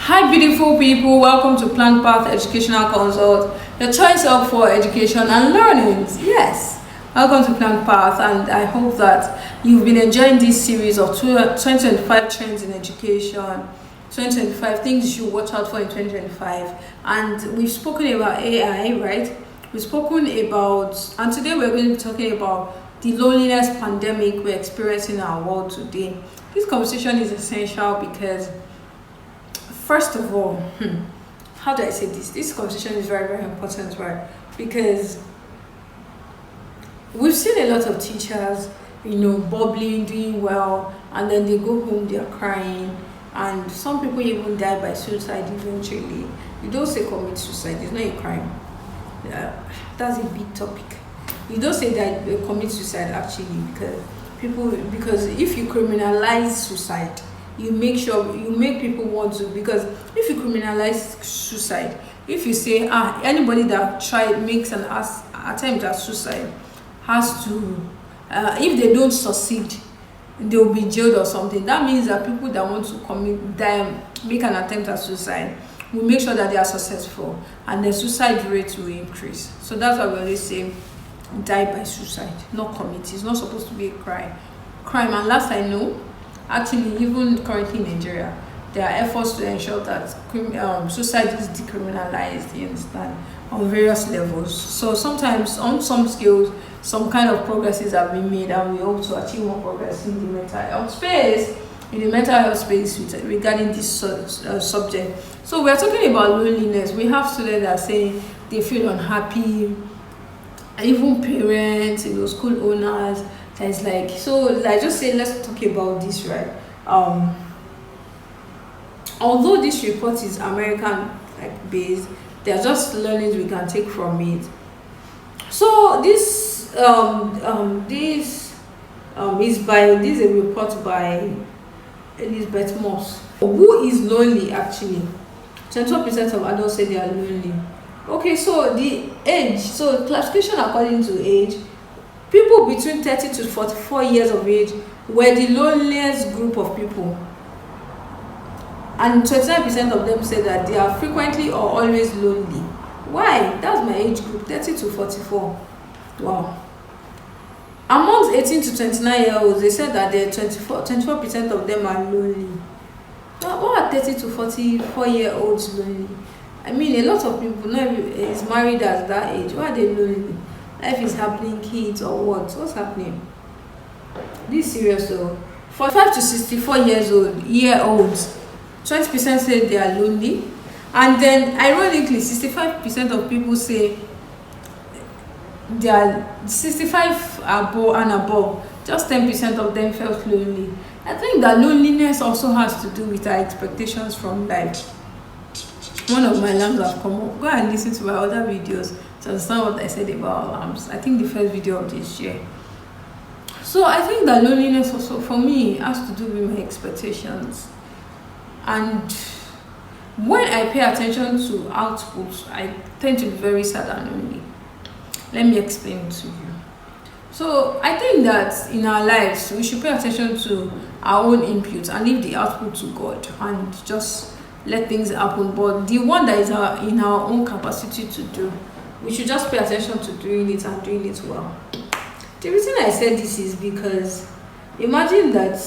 Hi, beautiful people. Welcome to Plant Path Educational Consult, your choice of for education and learnings. Yes, welcome to Plant Path, and I hope that you've been enjoying this series of 2025 trends in education, 2025 things you should watch out for in 2025. And we've spoken about AI, right? We've spoken about, and today we're going to be talking about the loneliness pandemic we're experiencing in our world today. This conversation is essential because, first of all, how do I say this? This conversation is very, very important, right? Because we've seen a lot of teachers, bubbling, doing well, and then they go home, they're crying, and some people even die by suicide eventually. You don't say commit suicide, it's not a crime. That's a big topic. You don't say that commit suicide actually, because if you criminalize suicide, you make people want to, because if you criminalize suicide, if you say anybody that makes an attempt at suicide has to, if they don't succeed, they'll be jailed or something. That means that people that want to make an attempt at suicide will make sure that they are successful, and the suicide rate will increase. So that's why we always say die by suicide, not commit. It's not supposed to be a crime. And last I know, actually, even currently in Nigeria, there are efforts to ensure that suicide is decriminalized, you understand, on various levels. So sometimes, on some scales, some kind of progresses have been made, and we hope to achieve more progress in the mental health space, regarding this subject. So we're talking about loneliness. We have students that are saying they feel unhappy, even parents, school owners. It's like, just say, let's talk about this, right? Although this report is American based, there are just learnings we can take from it. So this is a report by Elizabeth Moss. Who is lonely actually? 24% of adults say they are lonely. Okay, so the age, so classification according to age, people between 30 to 44 years of age were the loneliest group of people. And 29% of them say that they are frequently or always lonely. Why? That's my age group, 30 to 44. Wow. Amongst 18 to 29-year-olds, they said that 24% of them are lonely. Why are 30 to 44-year-olds lonely? I mean, a lot of people is married at that age. Why are they lonely? Life is happening, kids or what? What's happening? This is serious though. 45 to 64 year olds, 20% say they are lonely. And then ironically, 65% of people say they are 65 and above. Just 10% of them felt lonely. I think that loneliness also has to do with our expectations from life. One of my alarms have come up. Go and listen to my other videos to understand what I said about alarms. I think the first video of this year. So I think that loneliness also for me has to do with my expectations. And when I pay attention to outputs, I tend to be very sad and lonely. Let me explain to you. So I think that in our lives, we should pay attention to our own input and leave the output to God and just let things happen. But the one that is in our own capacity to do, we should just pay attention to doing it and doing it well. The reason I said this is because imagine that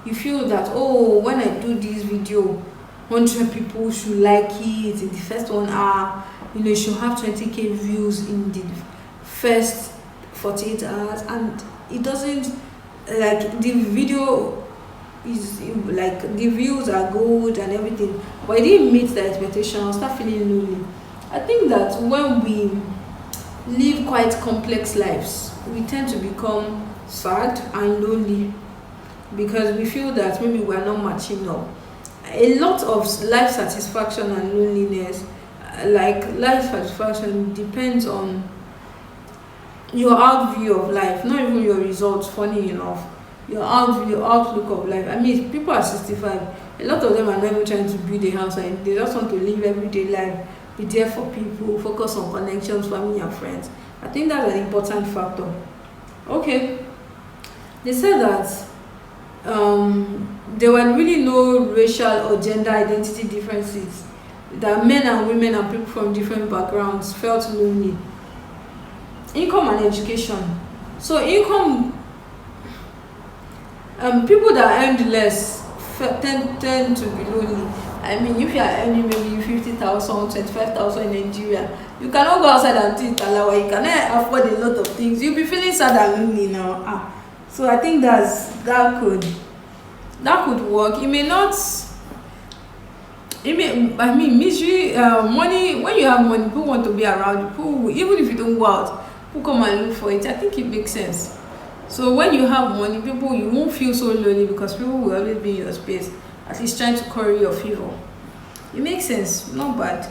you feel that, when I do this video, 100 people should like it in the first 1 hour, it should have 20k views in the first 48 hours, and it doesn't, the video is the views are good and everything, but it didn't meet the expectation. I'll start feeling lonely. I think that when we live quite complex lives, we tend to become sad and lonely because we feel that maybe we're not matching up. A lot of life satisfaction and loneliness, life satisfaction depends on your outview of life, not even your results, funny enough. Your outlook of life. I mean, people are 65. A lot of them are not even trying to build a house, and they just want to live everyday life, be there for people, focus on connections, family and friends. I think that's an important factor. Okay. They said that there were really no racial or gender identity differences, that men and women and people from different backgrounds felt lonely. Income and education. So income, people that earned less tend to be lonely. I mean, if you are earning maybe 50,000, 25,000 in Nigeria, you cannot go outside and eat alawa. You cannot afford a lot of things. You'll be feeling sad and lonely now. So I think that could work. It may not. I mean, misery, money. When you have money, people want to be around you. People, even if you don't go out, people come and look for it. I think it makes sense. So when you have money, you won't feel so lonely because people will always be in your space, at least trying to curry your favor. It makes sense, not bad.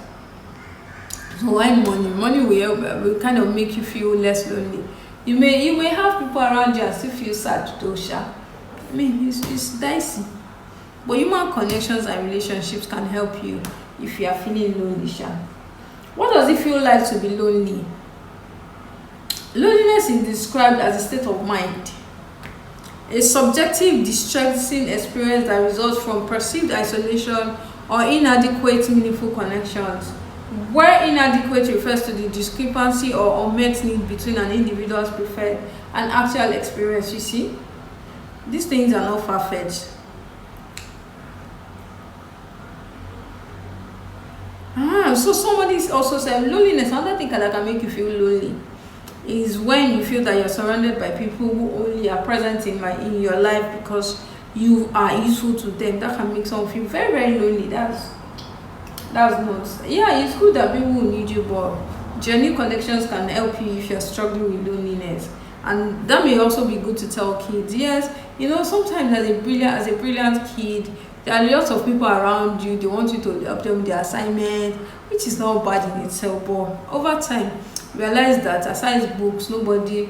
So why money? Money will kind of make you feel less lonely. You may have people around you and still feel sad though, sha. I mean, it's dicey. But human connections and relationships can help you if you are feeling lonely, sha. What does it feel like to be lonely? Loneliness is described as a state of mind, a subjective, distressing experience that results from perceived isolation or inadequate meaningful connections, where inadequate refers to the discrepancy or unmet need between an individual's preferred and actual experience. You see, these things are not far-fetched. So somebody also said loneliness, another thing that can make you feel lonely is when you feel that you're surrounded by people who only are present in your life because you are useful to them. That can make someone feel very, very lonely. That's not. Yeah, it's good that people will need you, but genuine connections can help you if you're struggling with loneliness. And that may also be good to tell kids. Yes, sometimes as a brilliant kid, there are lots of people around you. They want you to help them with their assignment, which is not bad in itself. But over time, realize that aside books, nobody,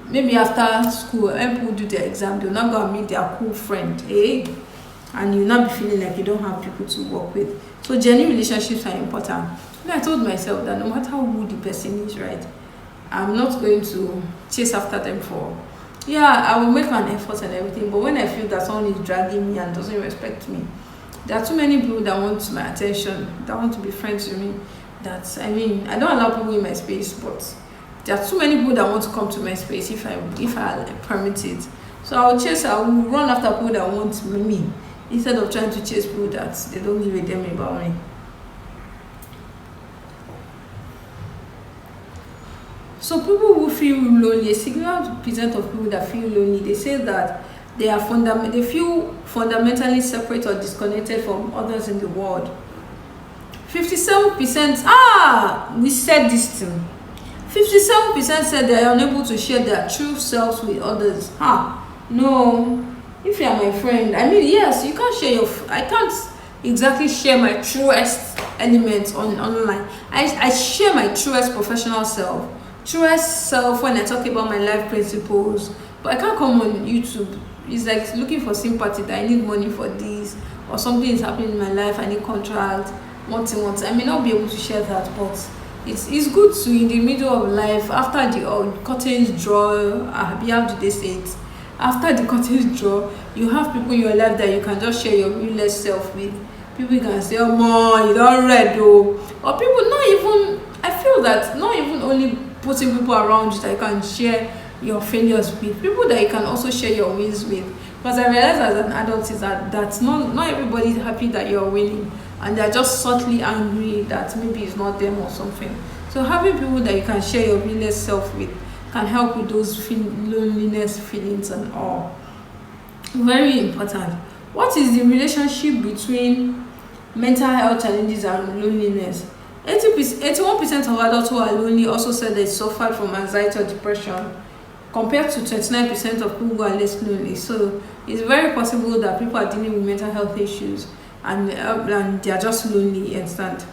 maybe after school, when people do their exam, they'll not go and meet their cool friend, and you'll not be feeling like you don't have people to work with. So genuine relationships are important. And I told myself that no matter who the person is, right, I'm not going to chase after them for. Yeah, I will make an effort and everything, but when I feel that someone is dragging me and doesn't respect me, there are too many people that want my attention, that want to be friends with me. I don't allow people in my space, but there are too many people that want to come to my space if I permit it. So I will run after people that want me instead of trying to chase people that they don't give a damn about me. So people who feel lonely, a significant percent of people that feel lonely, they say that they feel fundamentally separate or disconnected from others in the world. 57%, we said this thing. 57% said they are unable to share their true selves with others. No. If you are my friend, I mean, yes, you can't share I can't exactly share my truest elements online. I share my truest professional self, truest self when I talk about my life principles, but I can't come on YouTube. It's like looking for sympathy that I need money for this, or something is happening in my life, I need contract, one thing. I may not be able to share that, but it's good to, in the middle of life, after the curtains draw, how do they say it? After the curtains draw, you have people in your life that you can just share your realest self with. People can say, oh man, you don't read though. Or people I feel that not even only putting people around you that you can share your failures with, people that you can also share your wins with. Because I realize as an adult is that not everybody is happy that you're winning, and they're just subtly angry that maybe it's not them or something. So having people that you can share your realest self with can help with those loneliness feelings and all. Very important. What is the relationship between mental health challenges and loneliness? 81% of adults who are lonely also said they suffered from anxiety or depression, compared to 29% of people who are less lonely. So it's very possible that people are dealing with mental health issues and they are just lonely instant.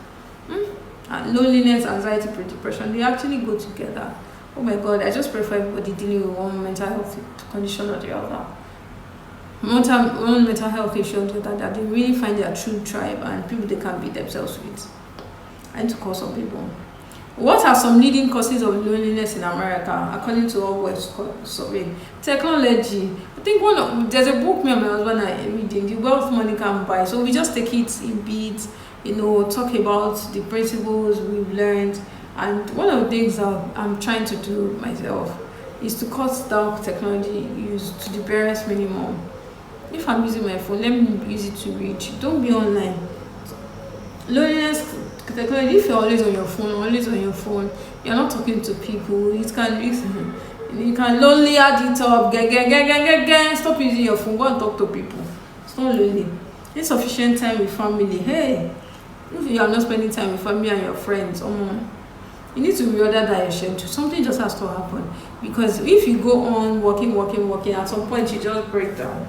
Loneliness, anxiety, depression, they actually go together. Oh my God, I just prefer everybody dealing with one mental health condition or the other. One mental health issue or the other, that they really find their true tribe and people they can be themselves with. I need to call some people. What are some leading causes of loneliness in America, according to all West survey? Technology. I think there's a book me and my husband are reading, The Wealth Money Can Buy. So we just take it in bits, talk about the principles we've learned. And one of the things that I'm trying to do myself is to cut down technology use to the barest minimum. If I'm using my phone, let me use it to reach. Don't be online. Loneliness, technology, if you're always on your phone, you're not talking to people. You can lonely add it up. Stop using your phone. Go and talk to people. It's not lonely. Insufficient time with family. Hey, if you are not spending time with family and your friends, you need to reorder that schedule. Something just has to happen, because if you go on working, at some point you just break down.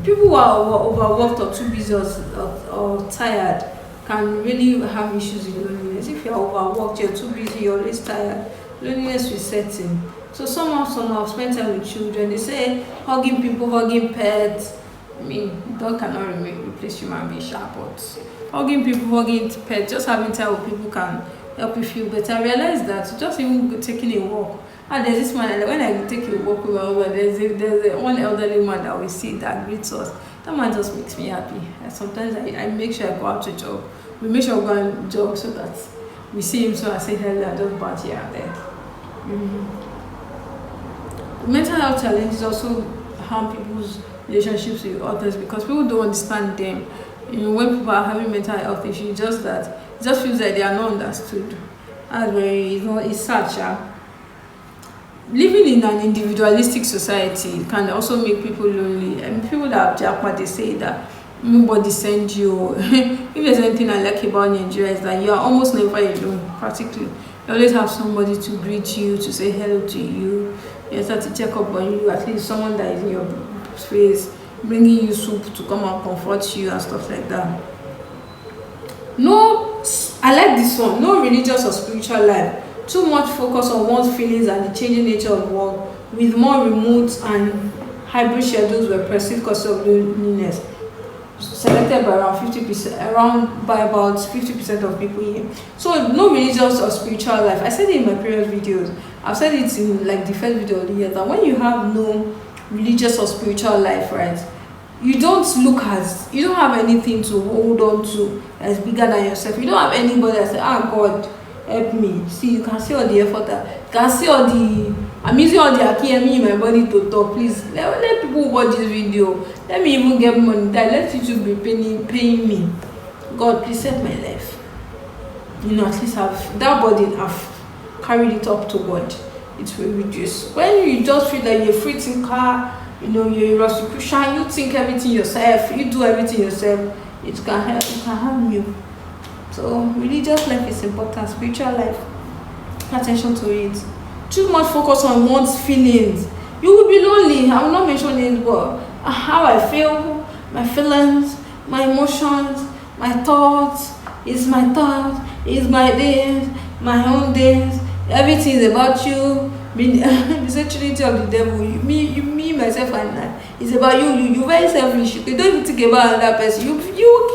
People who are overworked or too busy or tired can really have issues with loneliness. If you're overworked, you're too busy, you're always tired, loneliness will set in. So somehow spend time with children. They say hugging people, hugging pets. I mean, dog cannot replace human being, but hugging people, hugging pets, just having time with people can help you feel better. I realized that just even taking a walk. And there's this man, when I take a walk with my husband, there's one elderly man that we see that greets us. That man just makes me happy. And sometimes I make sure I go out to jog. We make sure we go and jog so that we see him, so I say hello and just bounce here and there. Mental health challenges also harm people's relationships with others, because people don't understand them. When people are having mental health issues, it just feels like they are not understood. That's very, it's sad. Living in an individualistic society can also make people lonely. And people that have jackpot, they say that nobody sends you. If there's anything I like about Nigeria, is that you are almost never alone, practically. You always have somebody to greet you, to say hello to you. You start to check up on you, at least someone that is in your space, bringing you soup to come and comfort you and stuff like that. No, I like this one. No religious or spiritual life. Too much focus on one's feelings and the changing nature of work, with more remote and hybrid schedules were perceived cause of loneliness, selected by about 50% of people here. So no religious or spiritual life. I said it in my previous videos. I've said it in like the first video of the year, that when you have no religious or spiritual life, right, you don't have anything to hold on to that's bigger than yourself. You don't have anybody that says, God, help me. See, you can see all the effort you can see I'm using all the AKME in my body to talk. Please let people watch this video. Let me even get money that let you be paying me. God, please save my life. At least have that body, I've carried it up to God. It will reduce. When you just feel that you're a free thinker, you're a Rosicrucian, you think everything yourself, you do everything yourself, it can harm you. So religious life is important, spiritual life, pay attention to it. Too much focus on one's feelings, you will be lonely. I will not mention it, but how I feel, my feelings, my emotions, my thoughts, it's my days, my own days, everything is about you. It's a trinity of the devil. Me, myself, and I. It's about you. You're very selfish. You don't even think about another person. You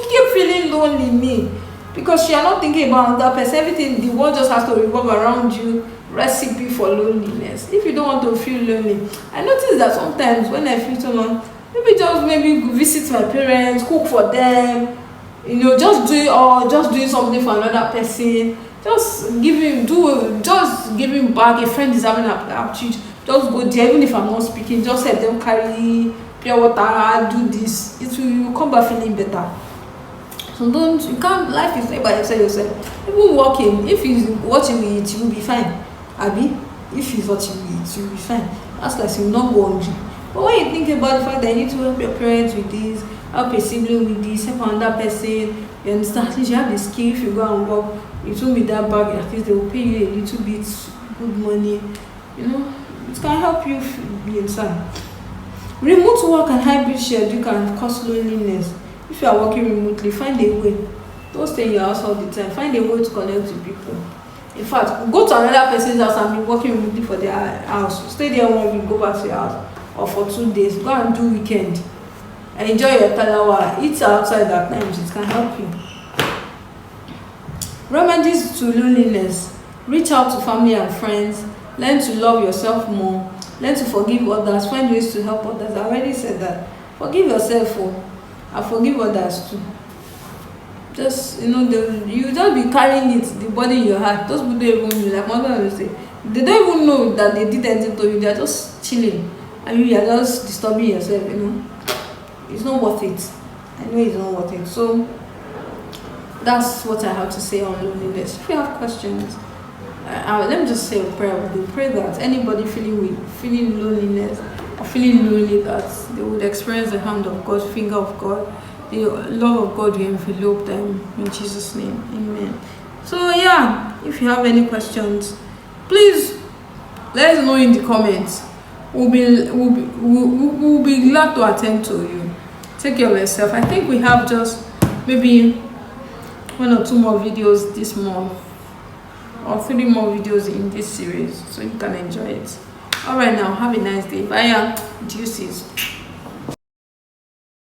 keep feeling lonely, because you are not thinking about that person. Everything, the world just has to revolve around you. Recipe for loneliness. If you don't want to feel lonely, I notice that sometimes when I feel so long, maybe visit my parents, cook for them, just doing something for another person. Just give him back. A friend is having an aptitude, just go there. Even if I'm not speaking, just help them carry pure water, do this. You come back feeling better. So life is not by yourself. Even walking, if he's watching me eat, you'll be fine. Abi, if he's watching me eat, you'll be fine. That's like you'll not go hungry. But when you think about the fact that you need to help your parents with this, help a sibling with this, help another person, you understand, at least you have the skill. If you go and work, it won't be that bad. At least they will pay you a little bit good money. It can help you be inside. Remote work and hybrid schedule can cause loneliness. If you are working remotely, find a way. Don't stay in your house all the time. Find a way to connect with people. In fact, go to another person's house and be working remotely for their house. Stay there 1 week, go back to your house. Or for 2 days, go and do weekend. And enjoy your talawa. Eat outside at times, it can help you. Remedies to loneliness: reach out to family and friends, learn to love yourself more, learn to forgive others, find ways to help others. I already said that. Forgive yourself and forgive others too. Just, you just be carrying the body in your heart. Those people don't even know, like my mother will say, they don't even know that they did anything to you. They are just chilling, and you are just disturbing yourself. It's not worth it. I know it's not worth it. So that's what I have to say on loneliness. If you have questions, let me just say a prayer. We pray that anybody feeling loneliness or feeling lonely, that they would experience the hand of God, finger of God, the love of God will envelop them in Jesus' name. Amen. So yeah, if you have any questions, please let us know in the comments. We'll be glad to attend to you. Take care of yourself. I think we have just maybe 1 or 2 more videos this month, or 3 more videos in this series, so you can enjoy it. All right, now have a nice day. Bye. Deuces.